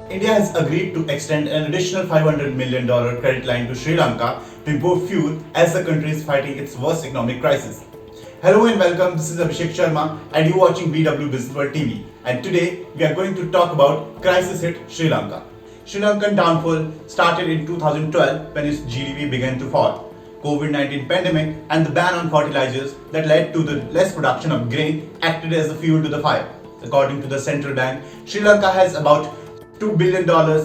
India has agreed to extend an additional $500 million credit line to Sri Lanka to import fuel as the country is fighting its worst economic crisis. Hello and welcome, this is Abhishek Sharma and you're watching BW Business World TV. And today we are going to talk about crisis hit Sri Lanka. Sri Lankan downfall started in 2012 when its GDP began to fall. COVID-19 pandemic and the ban on fertilizers that led to the less production of grain acted as the fuel to the fire. According to the central bank, Sri Lanka has about $2 billion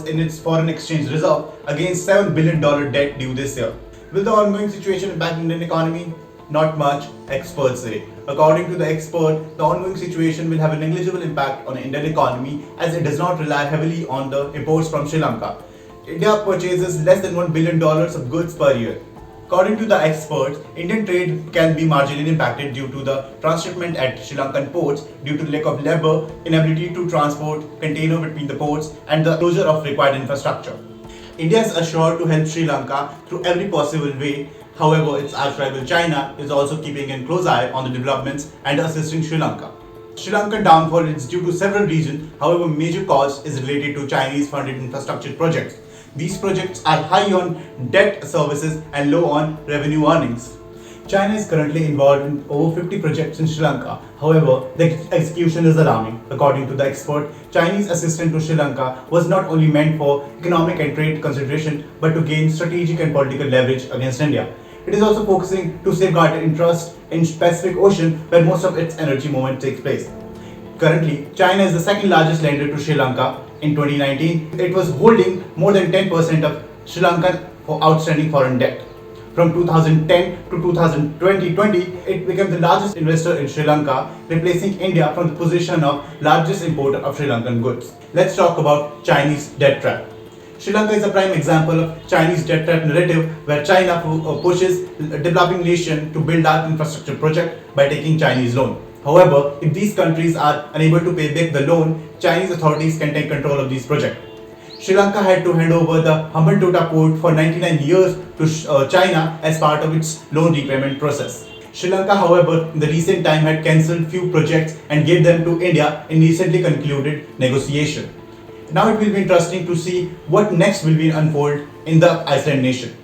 in its foreign exchange reserve against $7 billion debt due this year. Will the ongoing situation impact Indian economy? Not much, experts say. According to the expert, the ongoing situation will have a negligible impact on the Indian economy as it does not rely heavily on the imports from Sri Lanka. India purchases less than $1 billion of goods per year. According to the experts, Indian trade can be marginally impacted due to the transshipment at Sri Lankan ports due to lack of labor, inability to transport container between the ports and the closure of required infrastructure. India is assured to help Sri Lanka through every possible way. However, its arch-rival China is also keeping a close eye on the developments and assisting Sri Lanka. Sri Lankan downfall is due to several reasons, however major cause is related to Chinese funded infrastructure projects. These projects are high on debt services and low on revenue earnings. China is currently involved in over 50 projects in Sri Lanka. However, the execution is alarming. According to the expert, Chinese assistance to Sri Lanka was not only meant for economic and trade consideration but to gain strategic and political leverage against India. It is also focusing to safeguard interest in Pacific Ocean where most of its energy movement takes place. Currently, China is the second largest lender to Sri Lanka. In 2019, it was holding more than 10% of Sri Lankan outstanding foreign debt. From 2010 to 2020, it became the largest investor in Sri Lanka, replacing India from the position of largest importer of Sri Lankan goods. Let's talk about Chinese debt trap. Sri Lanka is a prime example of Chinese debt trap narrative where China pushes a developing nation to build large infrastructure project by taking Chinese loan. However, if these countries are unable to pay back the loan, Chinese authorities can take control of these projects. Sri Lanka had to hand over the Hambantota port for 99 years to China as part of its loan repayment process. Sri Lanka, however, in the recent time had cancelled few projects and gave them to India in recently concluded negotiation. Now it will be interesting to see what next will be unfold in the Iceland nation.